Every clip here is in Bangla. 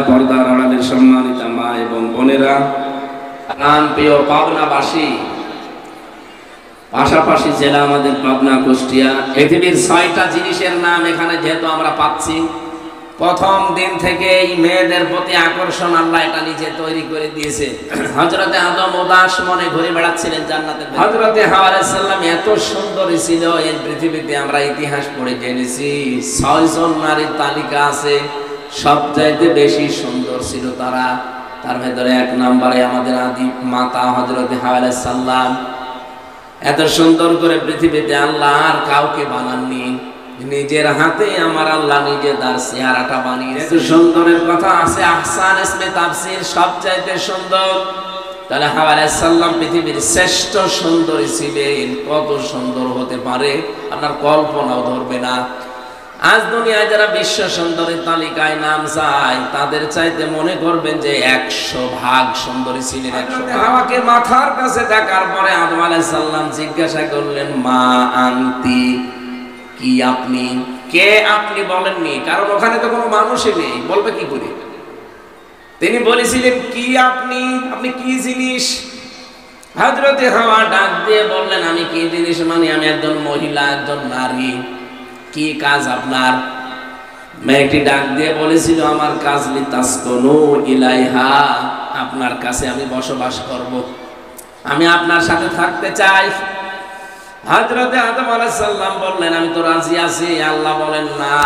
পর্দার আড়ালের সম্মানিতা মা এবং বোনেরা, প্রিয় পাবনাবাসী, পাশাপাশি জেলা আমাদের পাবনা, কুষ্টিয়া। পৃথিবীর 6টা জিনিসের নাম এখানে যেহেতু আমরা পাচ্ছি, প্রথম দিন থেকে এই মেয়েদের প্রতি আকর্ষণ আল্লাহ এটা নিজে তৈরি করে দিয়েছে। হযরতে আদম উদাস মনে ঘুরে বেড়াচ্ছিলেন জান্নাতে। হযরতে হাওয়া আলাইহিস সালাম এত সুন্দরী ছিল, এই পৃথিবীতে আমরা ইতিহাস পড়ে জেনেছি 6 জন নারীর তালিকা আছে, সবচাইতে বেশি সুন্দর ছিল তারা। তার ভেতরে 1 নম্বরে আমাদের আদি মাতা হযরতে হাওয়া আলাইহিস সালাম। এত সুন্দর করে পৃথিবীতে আল্লাহ আর কাউকে বানাননি, নিজের হাতে আমার আল্লাহ নিজে তার চেহারাটা বানিয়েছে। সুন্দরের কথা আছে আহসান ইসমে তাফসীর, সবচাইতে সুন্দর। তাহলে হাওয়া আলাইহিস সালাম পৃথিবীর শ্রেষ্ঠ সুন্দরী ছিলেন। কত সুন্দর হতে পারে আপনার কল্পনাও ধরবে না। আজ দুনিয়ায় যারা বিশ্ব সুন্দরীর তালিকায় নাম চায়, তাদের চাইতে মনে করবেন যে 100 ভাগ সুন্দরী ছিলেন। হাওয়াকে মাথার কাছে দেখার পরে আদম আলাইহিস সালাম জিজ্ঞাসা করলেন, মা আনতি, কি আপনি? কে আপনি বলেননি, কারণ ওখানে তো কোনো মানুষই নেই, বলবে কি করে? তিনি বলেছিলেন কি আপনি, আপনি কি জিনিস? হযরতে হাওয়া ডাক দিয়ে বললেন, আমি কি জিনিস মানে আমি একজন মহিলা, একজন নারী। কি কাজ আপনার? মেয়েটি ডাক দিয়ে বলেছিল, আমার কাজ লিতাসকুনু ইলাইহা, আপনার কাছে আমি বসবাস করব, আমি আপনার সাথে থাকতে চাই। হযরতে আদম আলাইহিস সালাম বললেন, আমি তো রাজি আছি। আল্লাহ বলেন, না,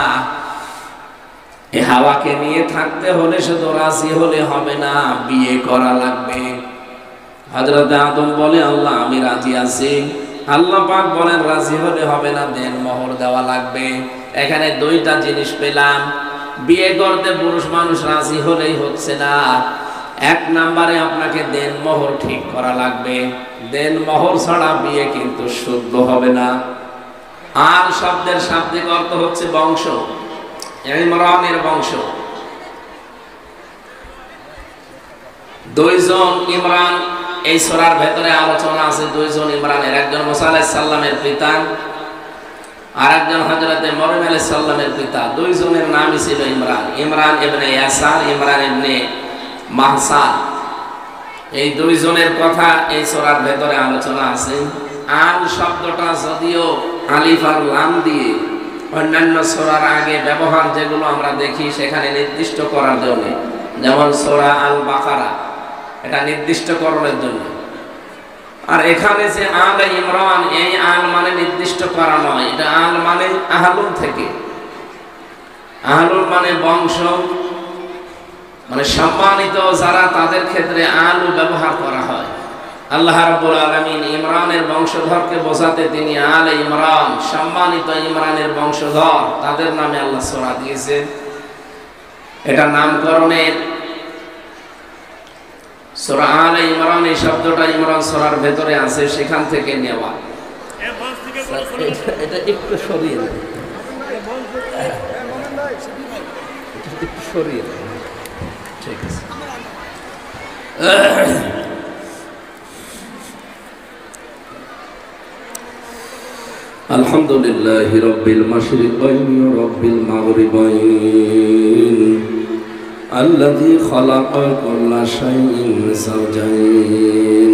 এই হাওয়াকে নিয়ে থাকতে হলে শুধু রাজি হলে হবে না, বিয়ে করা লাগবে। হযরতে আদম বলে, আল্লাহ আমি রাজি আছি। আল্লাহ পাক বলেন, রাজি হলে হবে না, দেন মোহর দেওয়া লাগবে। এখানে 2টা জিনিস পেলাম। বিয়ে করতে পুরুষ মানুষ রাজি হলেই হচ্ছে না, 1 নম্বরে আপনাকে দেন মোহর ঠিক করা লাগবে। দেন মোহর ছাড়া বিয়ে কিন্তু শুদ্ধ হবে না। আর শব্দের শাব্দিক অর্থ হচ্ছে বংশ, ইমরানের বংশ। 2 জন ইমরান এই সূরার ভেতরে আলোচনা আছে। 2 জন ইমরানের, একজন মুসা আলাইহিস সালামের পিতা, আর একজন হযরতে মরিয়ম আলাইহিস সালামের পিতা। 2 জনের নামই ছিল ইমরান। ইমরান ইবনে ইয়াসার, ইমরান ইবনে মাহসান। এই 2 জনের কথা এই সূরার ভেতরে আলোচনা আছে। আল শব্দটা যদিও আলিফ আর লাম দিয়ে অন্যান্য সূরার আগে ব্যবহার যেগুলো আমরা দেখি সেখানে নির্দিষ্ট করার জন্য, যেমন সূরা আল বাকারা, এটা নির্দিষ্টকরণের জন্য। আর এখানে যে আল ইমরান, এই আল মানে নির্দিষ্ট করা নয়, এটা আল মানে আহলুন থেকে। আহলুন মানে বংশ, মানে সম্মানিত যারা, তাদের ক্ষেত্রে আলু ব্যবহার করা হয়। আল্লাহ রাব্বুল আলামিন ইমরানের বংশধরকে বোঝাতে তিনি আল ইমরান, সম্মানিত ইমরানের বংশধর, তাদের নামে আল্লাহ সূরা দিয়েছেন। এটা নামকরণের সূরা আল ইমরান, এই শব্দটা ইমরান সূরার ভেতরে আছে, সেখান থেকে নেওয়া। এটা একটু সরিয়ে দেন, একটু সরিয়ে দেন, ঠিক আছে। আলহামদুলিল্লাহি রাব্বিল মাশরিকাইন ওয়া রাব্বিল মাগরিবাইন الذي خلق كل شيء زوجين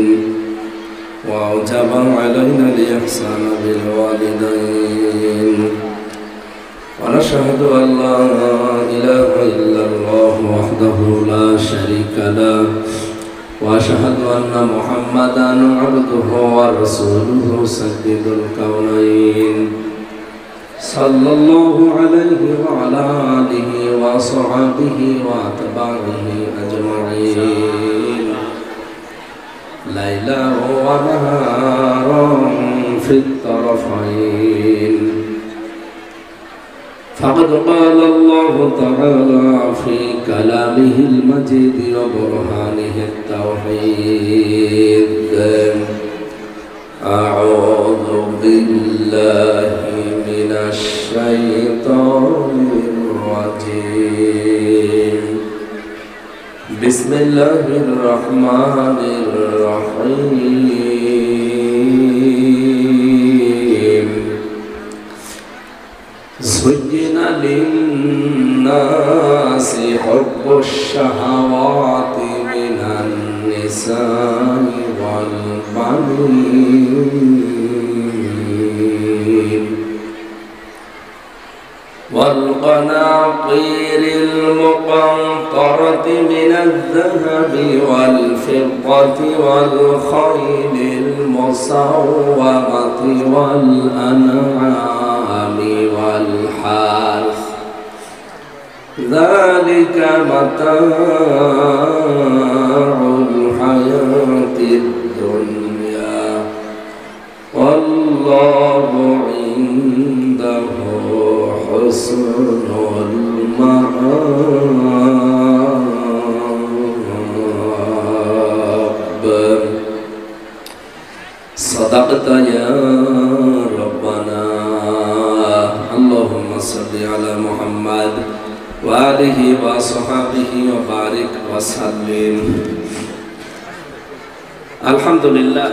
وأوجب علينا الإحسان بالوالدين ونشهد أن لا إله إلا الله وحده لا شريك له وأشهد أن محمدا عبده ورسوله سيد الكونين صلى الله عليه وعلى آله وصحبه وأتباعه أجمعين ليلا ونهارا في الطرفين. فقد قال الله تعالى في كلامه المجيد وبرهانه التوحيد: أعوذ بالله من الشيطان الرجيم. بسم الله الرحمن الرحيم. زين للناس নাসি হুব্বুশ শাহাওয়াতি মিনান নিসাই ওয়াল বানিন والقناطير المقنطرة من الذهب والفضة والخيل المسومة والأنعام والحرث ذلك متاع الحياة الدنيا والله عنده حسن المآب صدقت يا ربنا اللهم صل على محمد وآله وصحبه وبارك وسلم الحمد لله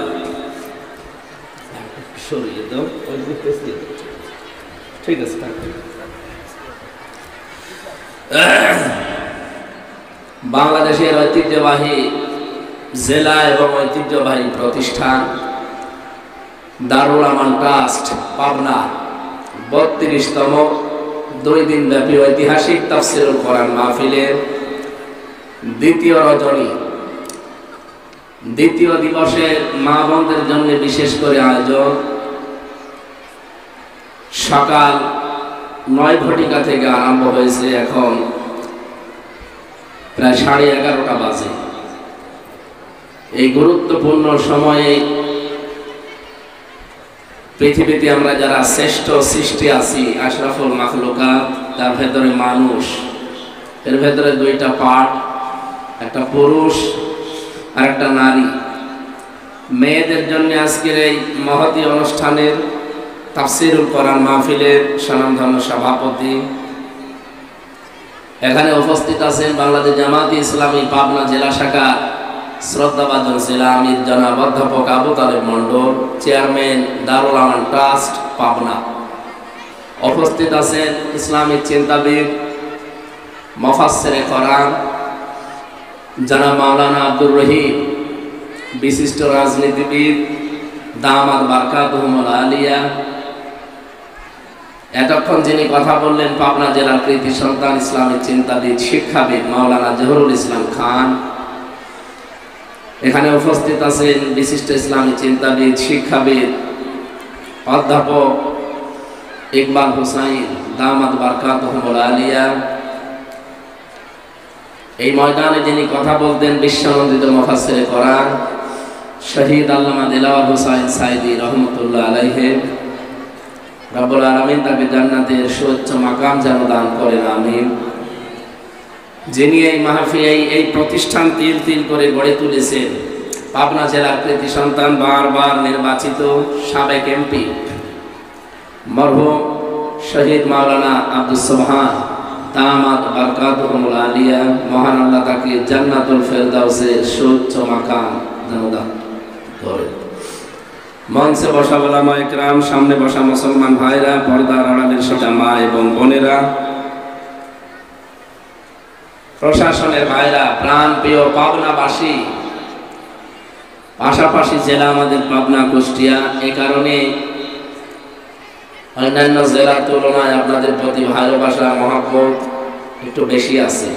ঠিক আছে বাংলাদেশের ঐতিহ্যবাহী জেলা এবং ঐতিহ্যবাহী প্রতিষ্ঠান দারুল আমান ট্রাস্ট পাবনা ৩২তম 2 দিন ব্যাপী ঐতিহাসিক তাফসীরুল কোরআন মাহফিলের দ্বিতীয় রজনী দ্বিতীয় দিবসের মা বোনদের জন্য বিশেষ করে আয়োজন সকাল 9 ঘটিকা থেকে আরম্ভ হয়েছে। এখন প্রায় 11:30 বাজে। এই গুরুত্বপূর্ণ সময়ে পৃথিবীতে আমরা যারা শ্রেষ্ঠ সৃষ্টি আছি আশরাফুল মাখলুকাত, তার ভেতরে মানুষ, এর ভেতরে 2টা পার্ট, একটা পুরুষ আর একটা নারী। মেয়েদের জন্য আজকের এই মহতী অনুষ্ঠানের তাফসীরুল কোরআন মাহফিলের স্বনামধন্য সভাপতি, এখানে উপস্থিত আছেন বাংলাদেশ জামায়াতে ইসলামী পাবনা জেলা শাখা শ্রদ্ধাভাজন জেলা আমির জনাব অধ্যাপক আবু তালেব মন্ডল, চেয়ারম্যান দারুল আমান ট্রাস্ট পাবনা। উপস্থিত আছেন ইসলামিক চিন্তাবিদ মুফাসসিরে কোরআন জনাব মাওলানা আব্দুর রহিম, বিশিষ্ট রাজনীতিবিদ দামাত বারকাতুহুমুল আলিয়া। এতক্ষণ যিনি কথা বললেন পাবনা জেলার কৃতি সন্তান ইসলামিক চিন্তাবিদ শিক্ষাবিদ মাওলানা জহুরুল ইসলাম খান। এখানে উপস্থিত আছেন বিশিষ্ট ইসলামী চিন্তাবিদ শিক্ষাবিদ অধ্যাপক ইকবাল হুসাইন দামাত বারকাতুহুমুল আলিয়া। এই ময়দানে যিনি কথা বলতেন বিশ্বনন্দিত মুফাসসিরে কোরআন শহীদ আল্লামা দিলওয়ার হুসাইন সাইদি রহমতুল্লাহ আলাইহি। রব্বুল আলামিন তাকে জান্নাতের সুউচ্চ মাকাম যেন দান করেন, আমিন। যিনি এই মাহফিল এই প্রতিষ্ঠান তিল তিল করে গড়ে তুলেছেন, পাবনা জেলার কৃতি সন্তান, বারবার নির্বাচিত সাবেক এমপি মরহুম শহীদ মাওলানা আব্দুস সুবহান দামাত বারকাতুহুমুল আলিয়া। মহান আল্লাহ তাকে জান্নাতুল ফেরদাউসের সুউচ্চ মাকাম যেন দান করেন। মঞ্চে বসা ওলামা ইকরাম, সামনে বসা মুসলমান ভাইরা, পর্দার আড়ালের সদা মা এবং বোনেরা, প্রশাসনের ভাইরা, প্রাণ প্রিয় পাবনাবাসী, পাশাপাশি জেলা আমাদের পাবনা কুষ্টিয়া। এই কারণে অন্যান্য জেলার তুলনায় আপনাদের প্রতি ভালোবাসা মহব্বত একটু বেশি আছে।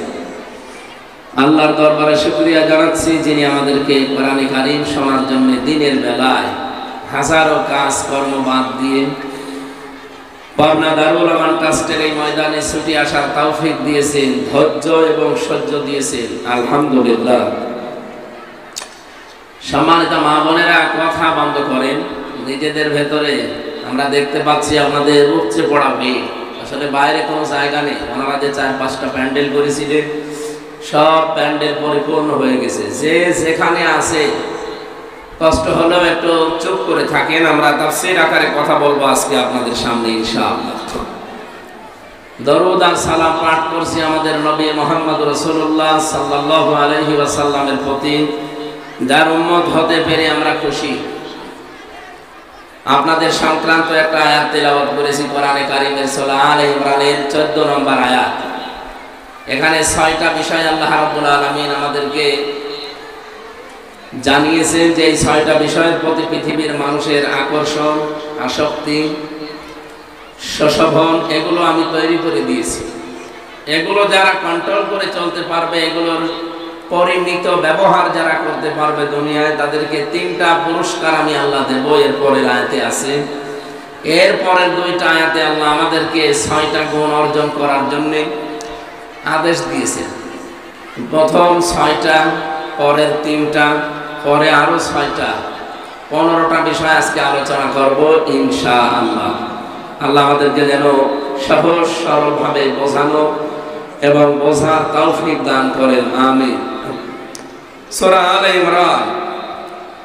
আল্লাহর দরবারে শুকরিয়া জানাচ্ছি যিনি আমাদেরকে কোরআনে কারীম শোনার জন্য দিনের বেলায় হাজারো কাজ কর্ম বাদ দিয়ে পাবনা দারুল আমান ট্রাস্টের এই ময়দানে ছুটি আসার তৌফিক দিয়েছেন, ধৈর্য এবং সহ্য দিয়েছেন, আলহামদুলিল্লাহ। সম্মানিত মা বোনেরা, কথা বন্ধ করেন নিজেদের ভেতরে। আমরা দেখতে পাচ্ছি আপনাদের উপচে পড়া ভিড়, আসলে বাইরে কোনো জায়গা নেই। ওনারা যে 4-5টা প্যান্ডেল করেছিলেন সব প্যান্ডেল পরিপূর্ণ হয়ে গেছে। যে যেখানে আছে কষ্ট হলেও একটু চুপ করে থাকেন, আমরা তাফসীর আকারে কথা বলবো আজকে আপনাদের সামনে ইনশাআল্লাহ। দরুদ আর সালাম পাঠ করছি আমাদের নবী মুহাম্মদ রাসূলুল্লাহ সাল্লাল্লাহু আলাইহি ওয়াসাল্লামের প্রতি, যার উম্মত হতে পেরে আমরা খুশি। আপনাদের সংক্রান্ত একটা আয়াত তেলাওয়াত করেছি কোরআনে কারীমের সূরা আলে ইমরানের 14 নম্বর আয়াত। এখানে 6টা বিষয় আল্লাহ রাব্বুল আলামিন আমাদেরকে জানিয়েছেন যে এই 6টা বিষয়ের প্রতি পৃথিবীর মানুষের আকর্ষণ, আসক্তি, শোষণ এগুলো আমি তৈরি করে দিয়েছি। এগুলো যারা কন্ট্রোল করে চলতে পারবে, এগুলোর পরিমিত ব্যবহার যারা করতে পারবে দুনিয়ায়, তাদেরকে 3টা পুরস্কার আমি আল্লাহ দেব। এরপরের আয়াতে আছে, এরপরের 2টা আয়াতে আল্লাহ আমাদেরকে 6টা গুণ অর্জন করার জন্য আদেশ দিয়েছেন। প্রথম 6টা, পরের 3টা, পরে আরো 6টা, 15টা বিষয় আজকে আলোচনা করব ইনশাআল্লাহ। আল্লাহ আমাদেরকে যেন সহজ সরলভাবে বোঝানো এবং বোঝার তৌফিক দান করেন, আমিন। সূরা আলে ইমরান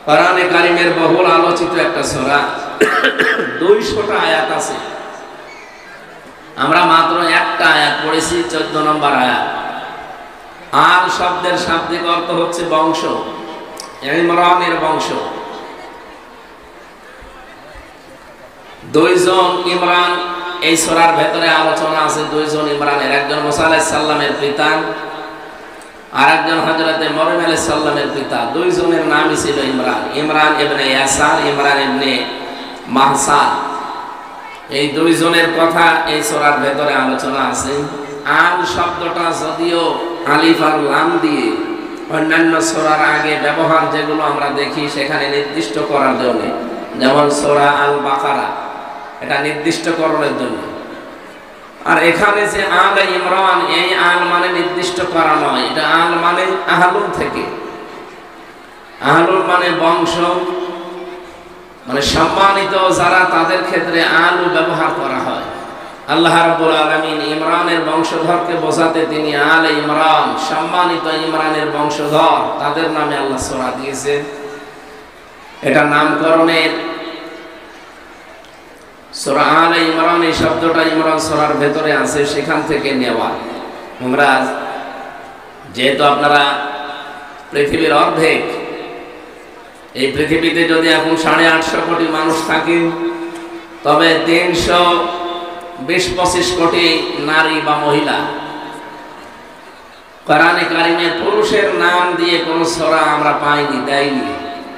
কোরআনে কারীমের বহুল আলোচিত একটা সূরা। 200টা আয়াত আছে। আমরা মাত্র একটা আয়াত পড়েছি, 14 নম্বর আয়াত। আল শব্দের শাব্দিক অর্থ হচ্ছে বংশ, ইমরানের বংশ। 2 জন ইমরান এই সূরার ভেতরে আলোচনা আছে। 2 জন ইমরানের, একজন মুসা আলাইহিস সালামের পিতা আর একজন হযরতে মরিয়ম আলাইহিস সালামের পিতা। 2 জনের নামই ছিল ইমরান। ইমরান ইবনে ইয়াসার, ইমরান ইবনে মাহসান। এই 2 জনের কথা এই সূরার ভেতরে আলোচনা আছে। আল শব্দটা যদিও আলিফ আর লাম দিয়ে অন্যান্য সূরার আগে ব্যবহার যেগুলো আমরা দেখি সেখানে নির্দিষ্ট করার জন্য, যেমন সূরা আল বাকারা, এটা নির্দিষ্টকরণের জন্য। আর এখানে যে আল ইমরান, এই আল মানে নির্দিষ্ট করা নয়, এটা আল মানে আহলুল থেকে। আহলুল মানে বংশ, মানে সম্মানিত যারা, তাদের ক্ষেত্রে আলু ব্যবহার করা হয়। আল্লাহ রাব্বুল আলামিন ইমরানের বংশধরকে বোঝাতে তিনি আলে ইমরান, সম্মানিত ইমরানের বংশধর, তাদের নামে আল্লাহ সূরা দিয়েছেন। এটা নামকরণের সূরা আলে ইমরান, এই শব্দটা ইমরান সূরার ভেতরে আছে, সেখান থেকে নেওয়া। আমরা যেহেতু আপনারা পৃথিবীর অর্ধেক, এই পৃথিবীতে যদি এখন 850 কোটি মানুষ থাকে, তবে 320-25 কোটি নারী বা মহিলা। কোরআনে কারিমে পুরুষের নাম দিয়ে কোন সূরা আমরা পাইনি, দেয়নি।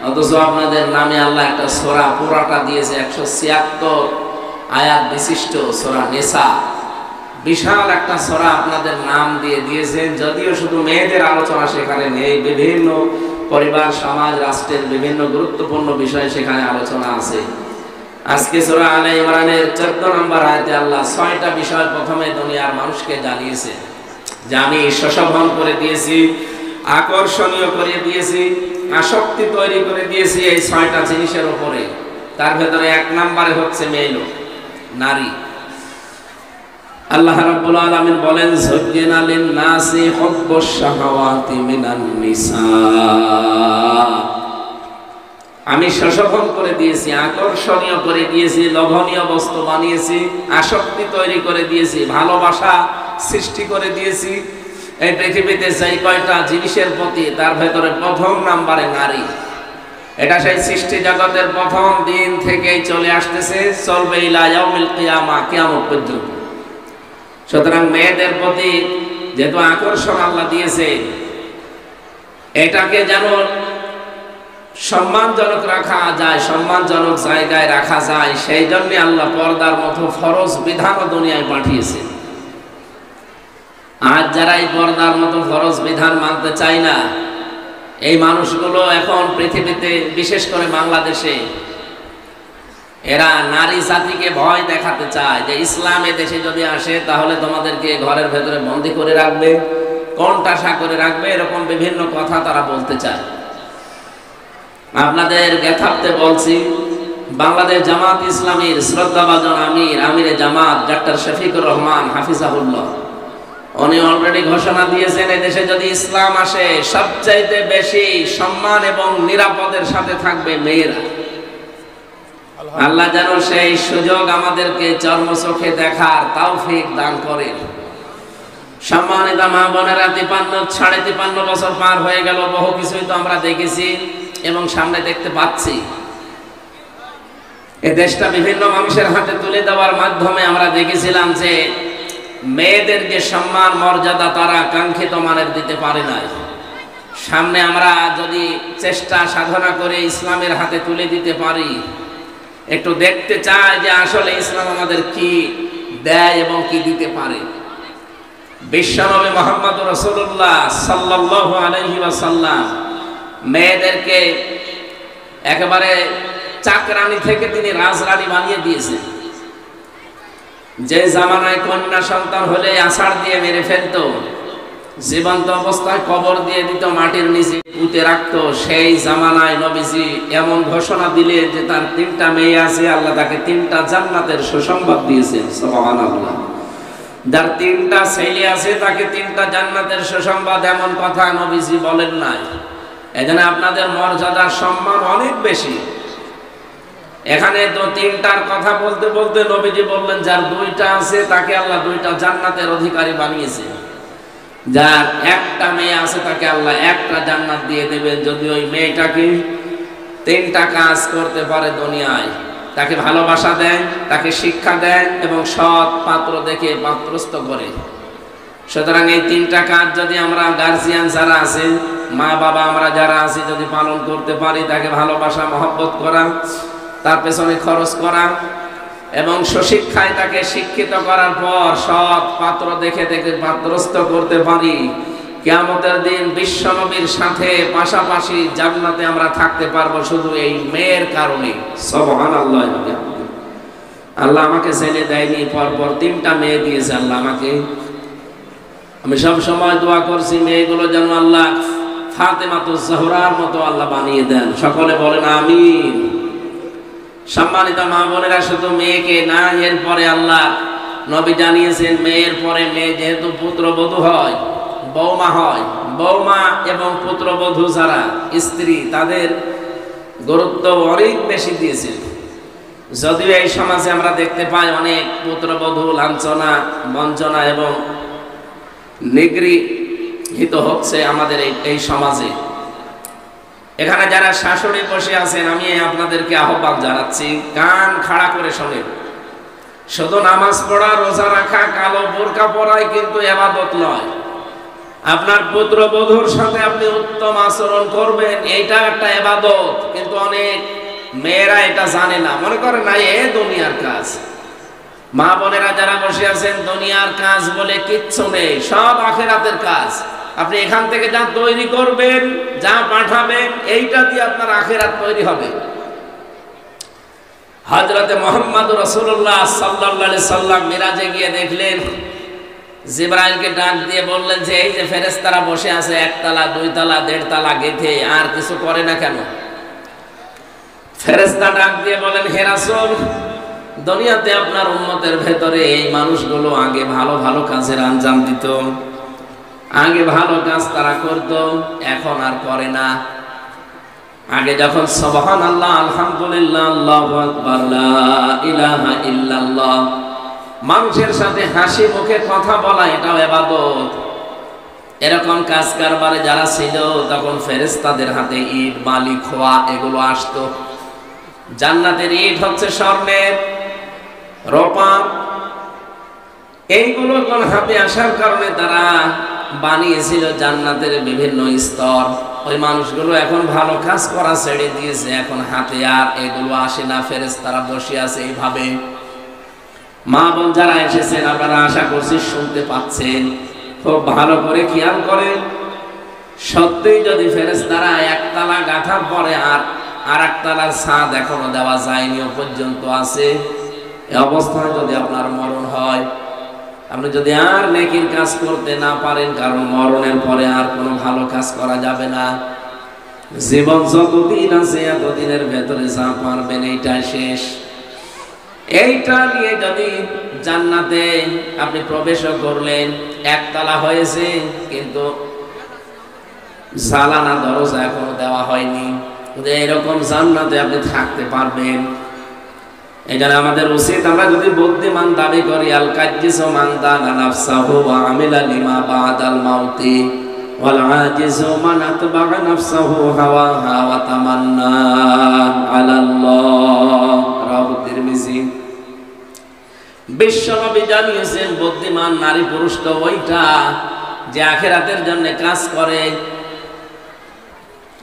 অথচ আপনাদের নামে আল্লাহ একটা সূরা পুরাটা দিয়েছে, 176 আয়াত বিশিষ্ট সূরা নিসা। বিশাল একটা সূরা আপনাদের নাম দিয়ে দিয়েছেন, যদিও শুধু মেয়েদের আলোচনা সেখানে নেই, বিভিন্ন পরিবার, সমাজ, রাষ্ট্রের বিভিন্ন গুরুত্বপূর্ণ বিষয় সেখানে আলোচনা আছে। আজকে সূরা আলে ইমরানের 14 নম্বর আয়াতে আল্লাহ 6টা বিষয় প্রথমে দুনিয়ার মানুষকে জানিয়েছে যে আমি শোষণ করে দিয়েছি, আকর্ষণীয় করে দিয়েছি, আসক্তি তৈরি করে দিয়েছি এই 6টা জিনিসের উপরে। তার ভেতরে 1 নম্বরে হচ্ছে মেয়ে লোক, নারী। আল্লাহ রাব্বুল আলামিন বলেন, যুজ্জিনা লিন-নাসি হুব্বুশ শাহাওয়াতি মিনান নিসা। আমি শোষণ করে দিয়েছি, আকর্ষণীয় করে দিয়েছি, লোভনীয় বস্তু বানিয়েছি, আসক্তি তৈরি করে দিয়েছি, ভালোবাসা সৃষ্টি করে দিয়েছি এই পৃথিবীতে। সেই কয়টা জিনিসের প্রতি, তার ভেতরে প্রথম নম্বরে নারী। এটা সেই সৃষ্টি জগতের প্রথম দিন থেকেই চলে আসতেছে, চলবে ইলা ইয়াউমিল কিয়ামা, কিয়ামত পর্যন্ত। সুতরাং মেয়েদের প্রতি যেহেতু আকর্ষণ আল্লাহ দিয়েছে, এটাকে যেন সম্মানজনক রাখা যায়, সম্মানজনক জায়গায় রাখা যায়, সেই জন্য আল্লাহ পর্দার মতো ফরজ বিধানও দুনিয়ায় পাঠিয়েছে। আজ যারা এই পর্দার মতো ফরজ বিধান মানতে চায় না, এই মানুষগুলো এখন পৃথিবীতে, বিশেষ করে বাংলাদেশে, এরা নারী জাতিকে ভয় দেখাতে চায় যে ইসলাম এ দেশে যদি আসে তাহলে তোমাদেরকে ঘরের ভেতরে বন্দী করে রাখবে, কোণঠাসা করে রাখবে, এরকম বিভিন্ন কথা তারা বলতে চায়। আপনাদের জ্ঞাতার্থে বলছি, বাংলাদেশ জামাত ইসলামীর শ্রদ্ধাভাজন আমিরে জামাত ডক্টর শফিকুর রহমান হাফিজাহুল্লাহ, উনি অলরেডি ঘোষণা দিয়েছেন এদেশে যদি ইসলাম আসে সবচাইতে বেশি সম্মান এবং নিরাপদের সাথে থাকবে মেয়েরা। আল্লাহ যেন সেই সুযোগ আমাদেরকে চর্মচোখে দেখার তৌফিক দান করেন। সম্মানিত মা বোনেরা, 53 বছর পার হয়ে গেল, বহু কিছুই তো আমরা দেখেছি এবং সামনে দেখতে পাচ্ছি। এ দেশটা বিভিন্ন মানুষের হাতে তুলে দেওয়ার মাধ্যমে আমরা দেখেছিলাম যে মেয়েদের যে সম্মান মর্যাদা তারা কাঙ্ক্ষিত মানের দিতে পারে নাই। সামনে আমরা যদি চেষ্টা সাধনা করে ইসলামের হাতে তুলে দিতে পারি, একটু দেখতে চাই যে আসলে ইসলাম আমাদের কি দেয় এবং কি দিতে পারে। বিশ্বনবী মুহাম্মদ রাসূলুল্লাহ সাল্লাল্লাহু আলাইহি ওয়াসাল্লাম মেয়েদেরকে একেবারে চাকরানী থেকে তিনি রাজরানী বানিয়ে দিয়েছেন। যে জামানায় কন্যা সন্তান হলে আষাঢ় দিয়ে মেরে ফেলতো, জীবন্ত অবস্থায় কবর দিয়ে দিত, মাটির নিচে পুঁতে রাখতো, সেই জামানায় নবীজি এমন ঘোষণা দিলেন যে তার 3টা মেয়ে আছে, আল্লাহ তাকে 3টা জান্নাতের সুসংবাদ দিয়েছেন। সুবহানাল্লাহ। যার 3টা ছেলে আছে তাকে 3টা জান্নাতের সুসংবাদ, এমন কথা নবীজি বলেন নাই। এজন্য আপনাদের মর্যাদা সম্মান অনেক বেশি। এখানে তো 3টার কথা বলতে বলতে নবীজি বললেন যার 2টা আছে তাকে আল্লাহ 2টা জান্নাতের অধিকারী বানিয়েছে, যার 1টা মেয়ে আছে তাকে আল্লাহ 1টা জান্নাত দিয়ে দেবেন যদি ওই মেয়েটাকে 3টা কাজ করতে পারে দুনিয়ায়। তাকে ভালোবাসা দেন, তাকে শিক্ষা দেন এবং সৎ পাত্র দেখে পাত্রস্থ করে। সুতরাং এই 3টা কাজ যদি আমরা গার্জিয়ান যারা আছে, মা বাবা আমরা যারা আছি, যদি পালন করতে পারি, তাকে ভালোবাসা মহব্বত করা, তার পেছনে খরচ করা এবং সুশিক্ষায় তাকে শিক্ষিত করার পর সৎ পাত্র দেখে দেখে পাত্রস্থ করতে পারি, কিয়ামতের দিন বিশ্বনবীর সাথে পাশাপাশি জান্নাতে আমরা থাকতে পারবো শুধু এই মেয়ের কারণে। সুবহানাল্লাহ। আল্লাহ আমাকে ছেলে দেয়নি, পরপর 3টা মেয়ে দিয়েছে আল্লাহ আমাকে। আমি সব সময় দোয়া করছি মেয়েগুলো যেন আল্লাহ ফাতেমাতুজ জোহরার মতো আল্লাহ বানিয়ে দেন। সকলে বলেন আমিন। সম্মানিত মা বোনেরা, শুধু মেয়েকে না, এরপরে আল্লাহ নবী জানিয়েছেন মেয়ের পরে মেয়ে যেহেতু পুত্রবধূ হয়, বৌমা হয়, বৌমা এবং পুত্রবধূ যারা স্ত্রী তাদের গুরুত্ব অনেক বেশি দিয়েছেন। যদিও এই সমাজে আমরা দেখতে পাই অনেক পুত্রবধূ লাঞ্ছনা, বঞ্চনা এবং নিগৃহীত হচ্ছে আমাদের এই সমাজে। এখানে যারা শাশুড়ি বসে আছেন, আমি আপনাদেরকে আহ্বান জানাচ্ছি, কান খাড়া করে শোনেন। শুধু নামাজ পড়া, রোজা রাখা, কালো বোরকা পরাই কিন্তু ইবাদত নয়। আপনার পুত্রবধূর সাথে আপনি উত্তম আচরণ করবেন, এইটা একটা ইবাদত। কিন্তু অনেক মেয়েরা এটা জানে না, মনে করে না এ দুনিয়ার কাজ। মা বোনেরা যারা বসে আছেন, দুনিয়ার কাজ বলে কিচ্ছু নেই, সব আখিরাতের কাজ। আপনি এখান থেকে যা তৈরি করবেন, যা পাঠাবেন, এইটা দিয়ে আপনার আখিরাত তৈরি হবে। হযরতে মুহাম্মদ রাসূলুল্লাহ সাল্লাল্লাহু আলাইহি সাল্লাম মিরাজে গিয়ে দেখলেন, জিবরাইলকে ডাক দিয়ে বললেন যে এই যে ফেরেশতারা বসে আছে 1 তলা 2 তলা 1.5 তলা গেথে, আর কিছু করে না কেন? ফেরেশতা ডাক দিয়ে বলেন, হে রাসূল, দুনিয়াতে আপনার উম্মতের ভেতরে এই মানুষগুলো আগে ভালো ভালো কাজের আঞ্জাম দিত, আগে ভালো কাজ তারা করত, এখন আর করে না। আগে যখন সুবহানাল্লাহ, আলহামদুলিল্লাহ, আল্লাহু আকবার, লা ইলাহা ইল্লাল্লাহ, মানুষের সাথে হাসি মুখে কথা বলা, এটাও ইবাদত। এরকম কাজ কারবারে যারা ছিল, তখন ফেরেশতাদের হাতে ইট, বালি, খোয়া এগুলো আসতো। জান্নাতের ইট হচ্ছে স্বর্ণের, রূপা, এইগুলো হাতে আসার কারণে তারা বানিয়েছিল জান্নাতের বিভিন্ন স্তর। ওই মানুষগুলো এখন ভালো কাজ করা ছেড়ে দিয়েছে, এখন হাতে আর এগুলো আসে না, ফেরেশতারা বসে আছে এইভাবে। মা বোন যারা এসেছেন, আপনারা আশা করছি শুনতে পাচ্ছেন, খুব ভালো করে খেয়াল করেন। সত্যিই যদি ফেরেশতারা 1 তলা গাঁথার পরে আর 1 তলার ছাদ এখনো দেওয়া যায়নি, ও পর্যন্ত আছে, এই অবস্থায় যদি আপনার মরণ হয়, আপনি যদি আর নেকির কাজ করতে না পারেন, কারণ মরণের পরে আর কোনো ভালো কাজ করা যাবে না। জীবন যতদিন আছে এতদিনের ভেতরে যা পারবেন এইটাই শেষ। এইটা নিয়ে যদি জান্নাতে আপনি প্রবেশ করলেন, 1 তলা হয়েছে কিন্তু জানালা দরজা এখনো দেওয়া হয়নি, এরকম জান্নাতে আপনি থাকতে পারবেন। এখানে আমাদের উচিত, আমরা যদি বুদ্ধিমান দাবি করি, আল কাজ্জিসু মান দানা নাফসাহু ওয়া আমিলা লিমা বাদাল মাউতি ওয়াল আজিজু মান আতবা'a নাফসাহু হাওয়াহা ওয়া তামান্না আলাল্লাহ। রাওয়াহু তিরমিজি। বিশ্বনবী জানিয়েছেন বুদ্ধিমান নারী পুরুষ তো ওইটা যে আখিরাতের জন্য কাজ করে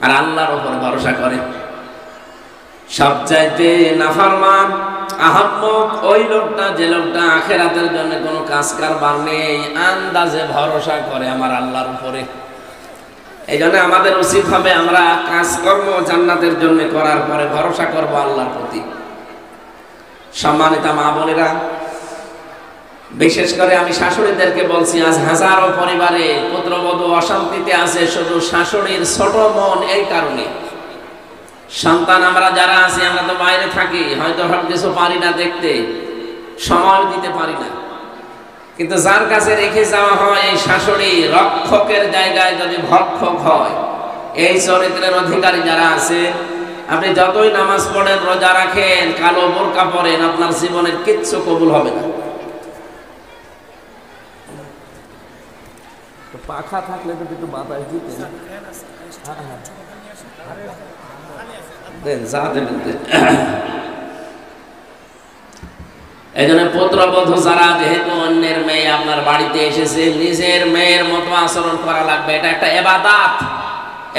আর আল্লাহর উপর ভরসা করে। সবচাইতে নাফরমান আহাম্মক ওই লোকটা যে লোকটা আখিরাতের জন্য কোনো কাজ কারবার নেই, আন্দাজে ভরসা করে আমার আল্লাহর উপরে। এই জন্য আমাদের উচিত হবে আমরা কাজকর্ম জান্নাতের জন্য করার পরে ভরসা করব আল্লাহর প্রতি। সম্মানিতা মা বোনেরা, বিশেষ করে আমি শাশুড়িদেরকে বলছি, আজ হাজারো পরিবারে পুত্রবধূ অশান্তিতে আছে শুধু শাশুড়ির ছোট মন। এই কারণে সন্তান আমরা যারা আছি আমরা তো বাইরে থাকি, হয়তো সব কিছু পারি না দেখতে, সময় দিতে পারি না, কিন্তু যার কাছে রেখে যাওয়া হয় এই শাশুড়ি রক্ষকের জায়গায় যদি ভক্ষক হয়, এই চরিত্রের অধিকারী যারা আছে, আপনি যতই নামাজ পড়েন রোজা রাখেন কালো বোরকা পরেন, আপনার জীবনের কিচ্ছু কবুল হবে না। পাখা থাকলে তো একটু বাতাস দিতে এই জন্য পুত্রবধূ যারা, যেহেতু অন্যের মেয়ে আপনার বাড়িতে এসেছে, নিজের মেয়ের মতো আচরণ করা লাগবে। এটা একটা ইবাদত।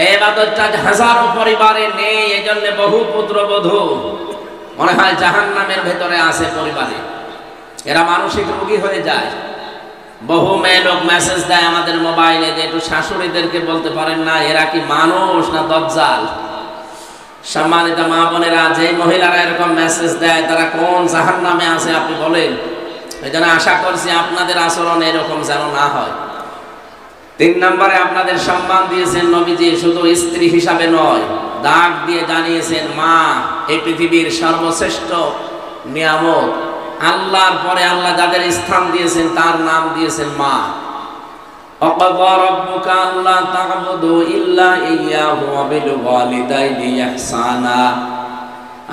এই ইবাদতটা হাজারো পরিবারে নেই। এই জন্য বহু পুত্রবধূ মনে হয় জাহান্নামের ভেতরে আছে পরিবারে, এরা মানসিক রোগী হয়ে যায়। বহু মেয়ে লোক মেসেজ দেয় আমাদের মোবাইলে যে একটু শাশুড়িদেরকে বলতে পারেন না এরা কি মানুষ না দজ্জাল। সম্মানিত মা বোনেরা, যে মহিলারা এরকম মেসেজ দেয় তারা কোন জাহান্নামে আছে আপনি বলেন। এই জন্য আশা করছি আপনাদের আচরণ এরকম যেন না হয়। 3 নম্বরে আপনাদের সম্মান দিয়েছেন নবীজি, শুধু স্ত্রী হিসাবে নয়, ডাক দিয়ে জানিয়েছেন মা এই পৃথিবীর সর্বশ্রেষ্ঠ নিয়ামত। আল্লাহর পরে আল্লাহ যাদের স্থান দিয়েছেন তার নাম দিয়েছেন মা। وَقَضَى رَبُّكَ أَلَّا تَعْبُدُوا إِلَّا إِيَّاهُ وَبِالْوَالِدَيْنِ إِحْسَانًا।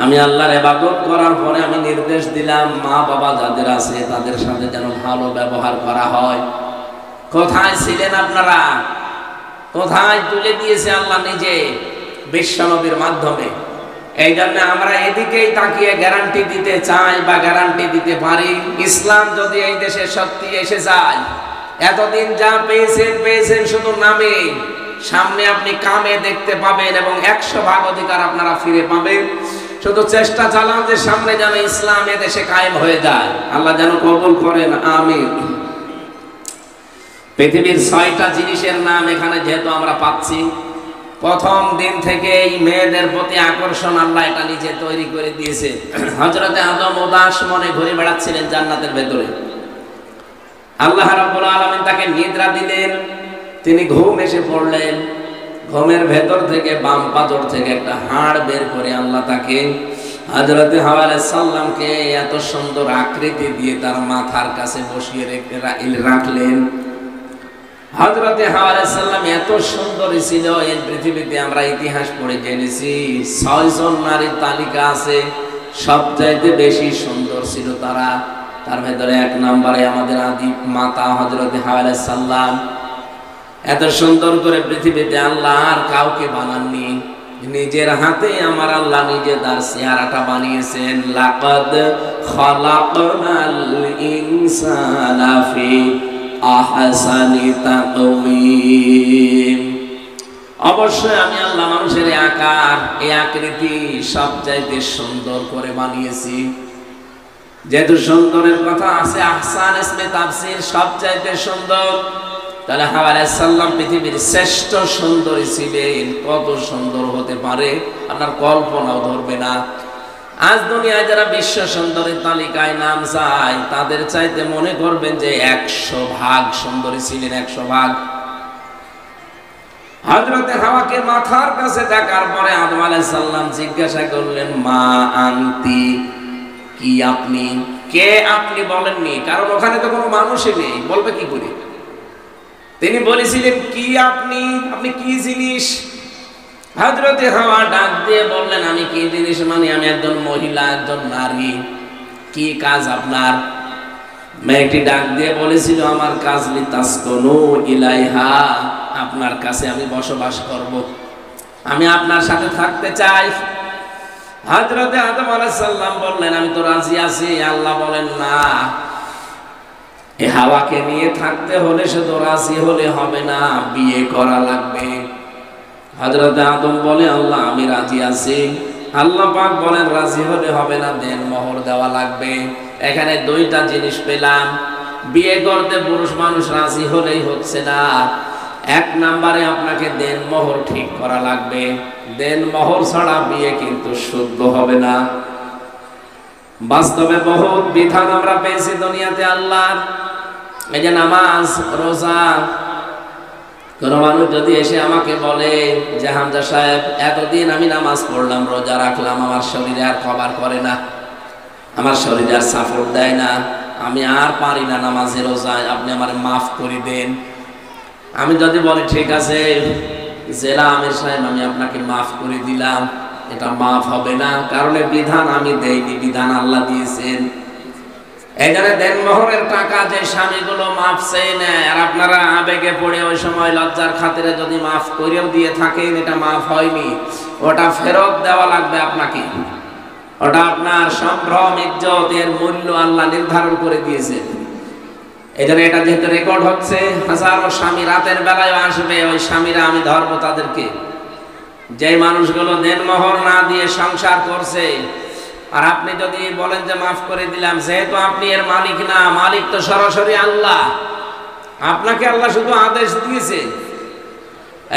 আমি আল্লাহর ইবাদত করার পরে আমি নির্দেশ দিলাম মা বাবা যাদের আছে তাদের সাথে যেন ভালো ব্যবহার করা হয়। কোথায় ছিলেন আপনারা? কোথায় তুলে দিয়েছে আল্লাহ নিজে বিশ্বনবীর মাধ্যমে। এই জন্য আমরা এদিকেই তাকিয়ে গ্যারান্টি দিতে চাই বা গ্যারান্টি দিতে পারি, ইসলাম যদি এই দেশে সত্যি এসে যায়, এতদিন যা পেয়েছেন শুধু নামে, সামনে আপনি কামে দেখতে পাবেন এবং 100% অধিকার আপনারা ফিরে পাবেন। শুধু চেষ্টা চালান যে সামনে যেন ইসলাম এ দেশে কায়েম হয়ে যায়। আল্লাহ যেন কবুল করেন, আমিন। পৃথিবীর 6টা জিনিসের নাম এখানে যেহেতু আমরা পাচ্ছি, প্রথম দিন থেকে এই মেয়েদের প্রতি আকর্ষণ আল্লাহ এটা নিজে তৈরি করে দিয়েছে। হযরতে আদম উদাস মনে ঘুরে বেড়াচ্ছিলেন জান্নাতের ভেতরে। আল্লাহ রাব্বুল আলামিন তাকে নিদ্রা দিলেন, তিনি ঘুম এসে পড়লেন। ঘুমের ভেতর থেকে বাম পাজর থেকে একটা হাড় বের করে আল্লাহ তাকে হযরতে হাওয়া আলাইহিস সালামকে এত সুন্দর আকৃতি দিয়ে তার মাথার কাছে বসিয়ে রাখলেন। হযরতে হাওয়া আলাইহিস সালাম এত সুন্দরী ছিল, এই পৃথিবীতে আমরা ইতিহাস পড়ে জেনেছি 6 জন নারীর তালিকা আছে, সবচাইতে বেশি সুন্দর ছিল তারা। তার ভেতরে 1 নম্বরে আমাদের আদি মাতা হযরতে হাওয়া আলাইহিস সালাম। এত সুন্দর করে পৃথিবীতে আল্লাহ আর কাউকে বানাননি, নিজের হাতে আমার আল্লাহ নিজে তার চেহারাটা বানিয়েছেন। লাকাদ খালাকনাল ইনসানা ফি আহসানি তাকওয়িম। অবশ্যই আমি আল্লাহ মানুষের আকার, এই আকৃতি সবচাইতে সুন্দর করে বানিয়েছি। যেহেতু সুন্দরের কথা আছে, আহসান ইসমে তাফসীর সবচাইতে সুন্দর, তাহলে হাওয়া আলাইহিস সালাম পৃথিবীর শ্রেষ্ঠ সুন্দরী ছিলেন। কত সুন্দর হতে পারে আপনার কল্পনাও ধরবে না। আজ দুনিয়ায় যারা বিশ্ব সুন্দরীর তালিকায় নাম চায় তাদের চাইতে মনে করবেন যে 100% সুন্দরী ছিলেন, 100%। হযরতে হাওয়াকে মাথার কাছে দেখার পরে আদম আলাইহিস সালাম জিজ্ঞাসা করলেন, মা আনতি, কি আপনি? কে আপনি বলেননি, কারণ ওখানে তো কোনো মানুষই নেই, বলবে কি করে? তিনি বলেছিলেন কি আপনি, আপনি কি জিনিস? হযরতে হাওয়া ডাক দিয়ে বললেন, আমি কি জিনিস মানে আমি একজন মহিলা, একজন নারী। কি কাজ আপনার? মেয়েটি ডাক দিয়ে বলেছিল, আমার কাজ লিতাসকুনু ইলাইহা, আপনার কাছে আমি বসবাস করব, আমি আপনার সাথে থাকতে চাই। হযরতে আদম আলাইহিস সালাম বললেন আমি তো রাজি আছি। আল্লাহ বলেন না, এই হাওয়াকে নিয়ে থাকতে হলে শুধু রাজি হলে হবে না, বিয়ে করা লাগবে। হযরতে আদম বলে আল্লাহ আমি রাজি আছি। আল্লাহ পাক বলেন রাজি হলে হবে না, দেন মোহর দেওয়া লাগবে। এখানে দুইটা জিনিস পেলাম। বিয়ে করতে পুরুষ মানুষ রাজি হলেই হচ্ছে না, এক নম্বরে আপনাকে দেন মোহর ঠিক করা লাগবে। দেন মোহর ছাড়া বিয়ে কিন্তু শুদ্ধ হবে না। বাস্তবে বহুত বিধান আমরা পেয়েছি দুনিয়াতে আল্লাহর। এই যে নামাজ, রোজা, কোন মানুষ যদি এসে আমাকে বলে যে হামজা সাহেব এতদিন আমি নামাজ পড়লাম, রোজা রাখলাম, আমার শরীরে আর কভার করে না, আমার শরীরে আর সাপোর্ট দেয় না, আমি আর পারি না নামাজে রোজায়, আপনি আমার মাফ করে দেন। আমি যদি বলি ঠিক আছে জেলা আমির সাহেব আমি আপনাকে মাফ করে দিলাম, এটা মাফ হবে না, কারণ বিধান আমি দেইনি, বিধান আল্লাহ দিয়েছেন। এখানে দেনমোহরের টাকা যে স্বামীগুলো মাফ চেয়ে নেয়, আর আপনারা আবেগে পড়ে ওই সময় লজ্জার খাতিরে যদি মাফ করেও দিয়ে থাকেন, এটা মাফ হয়নি, ওটা ফেরত দেওয়া লাগবে আপনাকে। ওটা আপনার সম্ভ্রম, ইজ্জত, এর মূল্য আল্লাহ নির্ধারণ করে দিয়েছে। এই জন্য এটা যেহেতু রেকর্ড হচ্ছে, হাজারো স্বামী রাতের বেলায় আসবে, ওই স্বামীরা আমি ধরবো তাদেরকে। যে মানুষগুলো দেনমোহর না দিয়ে সংসার করছে, আর আপনি যদি বলেন যে মাফ করে দিলাম, যেহেতু আপনি এর মালিক না, মালিক তো সরাসরি আল্লাহ, আপনাকে আল্লাহ শুধু আদেশ দিয়েছে।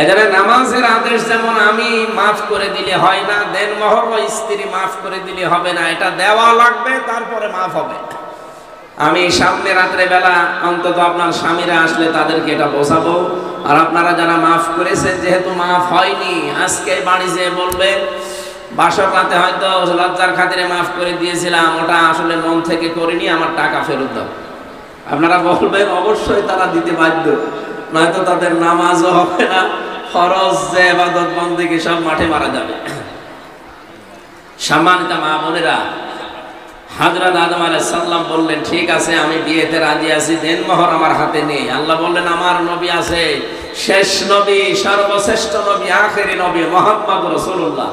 এই জন্য নামাজের আদেশ যেমন আমি মাফ করে দিলে হয় না, দেনমোহর ওই স্ত্রী মাফ করে দিলে হবে না, এটা দেওয়া লাগবে, তারপরে মাফ হবে। আমি সামনে রাত্রে বেলা অন্তত আপনার স্বামীরা আসলে তাদেরকে এটা বোঝাবো। আর আপনারা যারা মাফ করেছেন, যেহেতু মাফ হয়নি, আজকে বাড়ি যেয়ে বলবেন বাসর রাতে হয়তো লজ্জার খাতিরে মাফ করে দিয়েছিলাম, ওটা আসলে মন থেকে করিনি, আমার টাকা ফেরত দাও। আপনারা বলবেন অবশ্যই তারা দিতে বাধ্য, নয়তো তাদের নামাজও হবে না, ফরজ যে ইবাদত বন্দেগী সব মাঠে মারা যাবে। সম্মানিত মা বোনেরা, হযরত আদম আলাইহিস সালাম বললেন ঠিক আছে আমি বিয়েতে রাজি আছি, দেনমোহর আমার হাতে নেই। আল্লাহ বললেন আমার নবী আছে, শেষ নবী, সর্বশ্রেষ্ঠ নবী, আখেরি নবী মুহাম্মদ রাসূলুল্লাহ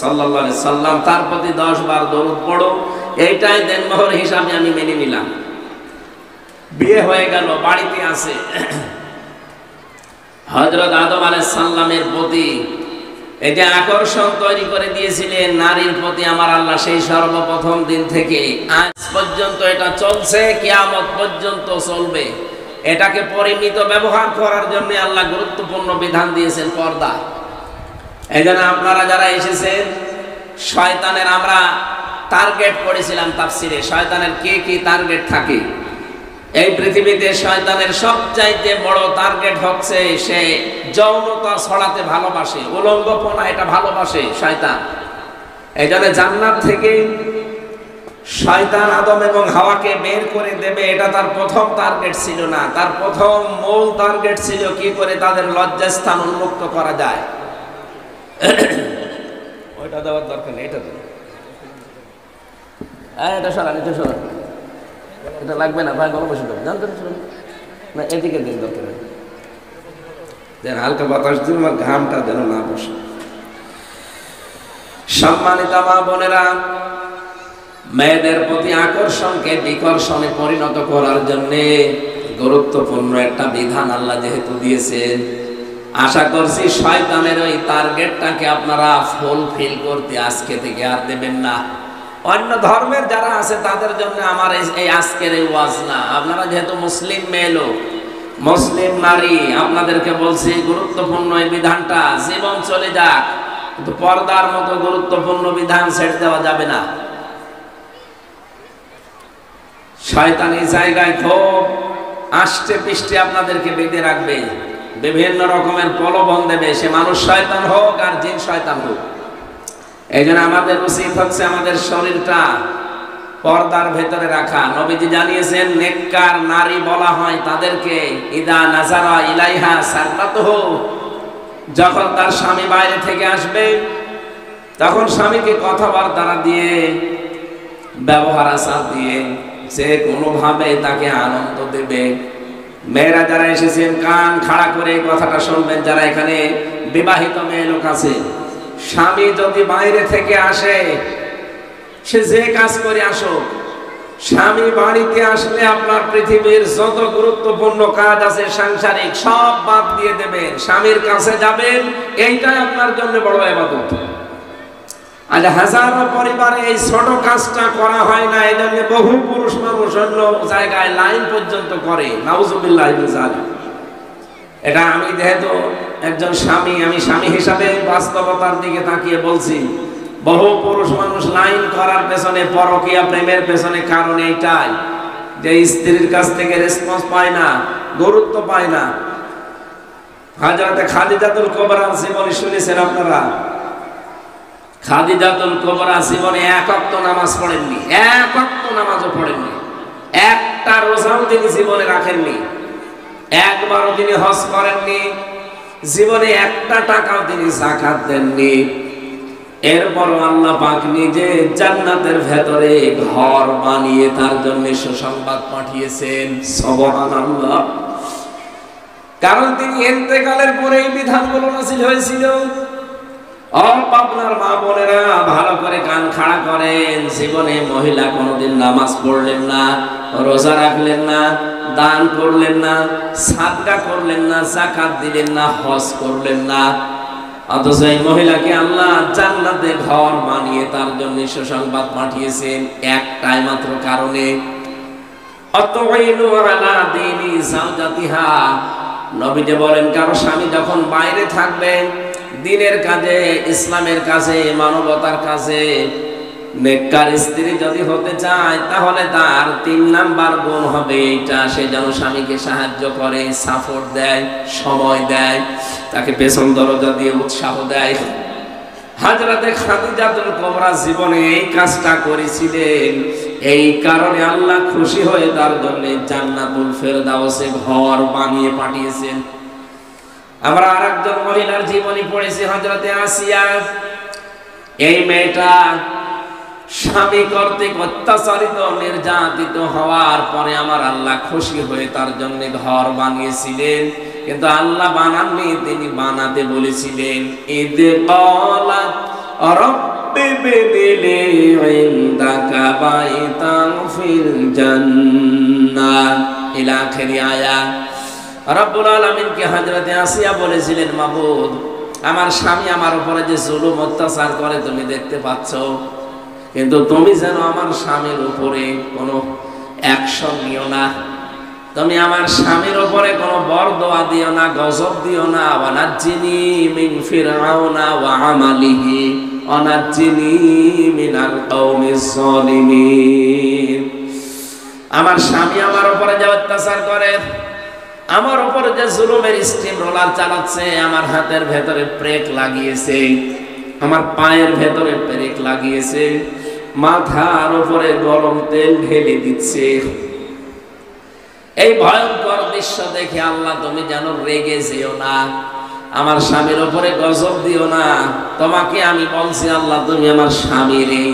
সাল্লাল্লাহু আলাইহি সাল্লাম, তার প্রতি 10 বার দরুদ পড়ো, এইটাই দেনমোহর হিসাবে আমি মেনে নিলাম। বিয়ে হয়ে গেল, বাড়িতে আছে। হযরত আদম আলাইহিস সালামের প্রতি এই যে আকর্ষণ তৈরি করে দিয়েছিলেন নারীর প্রতি আমার আল্লাহ, সেই সর্বপ্রথম দিন থেকে আজ পর্যন্ত এটা চলছে, কিয়ামত পর্যন্ত চলবে। এটাকে পরিমিত ব্যবহার করার জন্য আল্লাহ গুরুত্বপূর্ণ বিধান দিয়েছেন, পর্দা। এই জন্য আপনারা যারা এসেছেন, শয়তানের আমরা টার্গেট পড়েছিলাম তাফসিরে, শয়তানের কি কি টার্গেট থাকে। এই পৃথিবীতে শয়তানের সবচাইতে বড় টার্গেট হচ্ছে সে যৌনতা ছড়াতে ভালোবাসে, উলঙ্গপনা এটা ভালোবাসে শয়তান। এই জন্য জান্নাত থেকে শয়তান আদম এবং হাওয়াকে বের করে দেবে, এটা তার প্রথম টার্গেট ছিল না। তার প্রথম মূল টার্গেট ছিল কি করে তাদের লজ্জাস্থান উন্মুক্ত করা যায়। ওইটা দেওয়ার দরকার নেই, এটা দেন, এটা সরান, এটা সরান, এটা লাগবে না ভাই, গল্প বসে দেবেন, জানতেন না, এদিকে দিন দরকার নেই, যেন হালকা বাতাস দিন, আমার ঘামটা যেন না বসে। সম্মানিত মা বোনেরা, মেয়েদের প্রতি আকর্ষণকে বিকর্ষণে পরিণত করার জন্য গুরুত্বপূর্ণ একটা বিধান আল্লাহ যেহেতু দিয়েছেন, আশা করছি শয়তানের ওই টার্গেটটাকে আপনারা ফুলফিল করতে আজকে থেকে আর দেবেন না। অন্য ধর্মের যারা আছে তাদের জন্য আমার এই আজকের এই ওয়াজ না। আপনারা যেহেতু মুসলিম মেয়ে লোক, মুসলিম নারী, আপনাদেরকে বলছি গুরুত্বপূর্ণ এই বিধানটা জীবন চলে যাক, কিন্তু পর্দার মতো গুরুত্বপূর্ণ বিধান ছেড়ে দেওয়া যাবে না। শয়তান এই জায়গায় খুব আষ্টে পৃষ্ঠে আপনাদেরকে বেঁধে রাখবে, বিভিন্ন রকমের প্রলোভন দেবে, সে মানুষ শয়তান হোক আর জিন শয়তান হোক। এই জন্য আমাদের উচিত হচ্ছে আমাদের শরীরটা পর্দার ভেতরে রাখা। নবীজি জানিয়েছেন নেককার নারী বলা হয় তাদেরকে, ইদা নাজারা ইলাইহা সাররাতুহু, যখন তার স্বামী বাইরে থেকে আসবে তখন স্বামীকে কথাবার্তা দিয়ে, ব্যবহার আচার দিয়ে সে কোনোভাবে তাকে আনন্দ দেবে। মেয়েরা যারা এসেছেন কান খাড়া করে কথাটা শুনবেন, যারা এখানে বিবাহিত মেয়ে লোক আছে স্বামী যদি বাইরে থেকে আসে, সে যে কাজ করে আসুক, স্বামী বাড়িতে আসলে আপনার পৃথিবীর যত গুরুত্বপূর্ণ কাজ আছে সাংসারিক সব বাদ দিয়ে দেবেন, স্বামীর কাছে যাবেন, এইটাই আপনার জন্য বড় ইবাদত। আজ হাজারো পরিবারে এই ছোট কাজটা করা হয় না, এই জন্য বহু পুরুষ মানুষ অন্য জায়গায় লাইন পর্যন্ত করে। নাউজুবিল্লাহ মিন যালিক। এটা আমি যেহেতু একজন স্বামী, আমি স্বামী হিসাবে বাস্তবতার দিকে তাকিয়ে বলছি, বহু পুরুষ মানুষ লাইন করার পেছনে, পরকীয়া প্রেমের পেছনে কারণ এইটাই যে স্ত্রীর কাছ থেকে রেসপন্স পায় না, গুরুত্ব পায় না। হযরতে খাদিজাতুল কুবরা জীবনী শুনেছেন আপনারা? খাদিজাতুল কুবরা জীবনে এক ওয়াক্ত নামাজ পড়েননি, এক ওয়াক্ত নামাজও পড়েননি, একটা রোজাও তিনি জীবনে রাখেননি, একবারও তিনি হজ করেননি, জীবনে একটা টাকাও তিনি যাকাত দেননি। এরপরও আল্লাহ পাক নিজে জান্নাতের ভেতরে ঘর বানিয়ে তার জন্য সুসংবাদ পাঠিয়েছেন। সুবহানাল্লাহ। কারণ তিনি ইন্তেকালের পরে এই বিধানগুলো নাযিল হয়েছিল। আপনার মা বোনেরা ভালো করে কান খাড়া করেন, জীবনে মহিলা কোনোদিন নামাজ পড়লেন না, রোজা রাখলেন না, দান করলেন না, সাদকা করলেন না, যাকাত দিলেন না, হজ করলেন না, অথচ এই মহিলাকে আল্লাহ জান্নাতে ঘর বানিয়ে তার জন্য সুসংবাদ পাঠিয়েছেন একটাই মাত্র কারণে, আতাইনু আলা দীনি যাওজাতিহা। নবীজি বলেন, কারো স্বামী যখন বাইরে থাকবে, দ্বীনের কাজে, ইসলামের কাজে, মানবতার কাজে, নেককার স্ত্রী যদি হতে চায়, তাহলে তার 3 নাম্বার গুণ হবে এইটা, সে যেন স্বামীকে সাহায্য করে, সাপোর্ট দেয়, সময় দেয়, তাকে পেছন দরজা দিয়ে উৎসাহ দেয়। হযরতে খাদিজাতুল কুবরা জীবনে এই কাজটা করেছিলেন, এই কারণে আল্লাহ খুশি হয়ে তার জন্য জান্নাতুল ফেরদাউসে ঘর বানিয়ে পাঠিয়েছেন। আমরা আরেকজন মহিলার জীবনী পড়েছি, হযরতে আসিয়া। এই মেয়েটা স্বামী কর্তৃক অত্যাচারিত, নির্যাতিত হওয়ার পরে আমার আল্লাহ খুশি হয়ে তার জন্য ঘর বানিয়েছিলেন। কিন্তু আল্লাহ বানাননি, তিনি বানাতে বলেছিলেন। ইদ ক্বালাত রাব্বি বিনি ইনদাকা বাইতান ফিল জান্নাহ ইলা আখির আয়াত। রব্বুল আলামিনকে হযরতে আসিয়া বলেছিলেন, মাবুদ, আমার স্বামী আমার উপরে যে জুলুম অত্যাচার করে তুমি দেখতে পাচ্ছ, কিন্তু তুমি যেন আমার স্বামীর উপরে কোনো অ্যাকশন নিও না, তুমি আমার স্বামীর উপরে কোনো বরদোয়া দিও না, গজব দিও না। ওয়ানাজ্জিনি মিন ফিরআউনা ওয়া আমালিহি ওয়ানাজ্জিনি মিনাল কওমিজ যালিমিন। আমার স্বামী আমার উপরে যে অত্যাচার করে, আমার উপরে যে জুলুমের স্টিম রোলার চালাচ্ছে, আমার হাতের ভেতরে ব্রেক লাগিয়েছে, আমার পায়ের ভেতরে ব্রেক লাগিয়েছে, মাথার উপরে গরম তেল ঢেলে দিচ্ছে, এই ভয়ঙ্কর দৃশ্য দেখে আল্লাহ তুমি যেন রেগে যেও না, আমার স্বামীর উপরে গজব দিও না। তোমাকে আমি বলছি আল্লাহ, তুমি আমার স্বামীর এই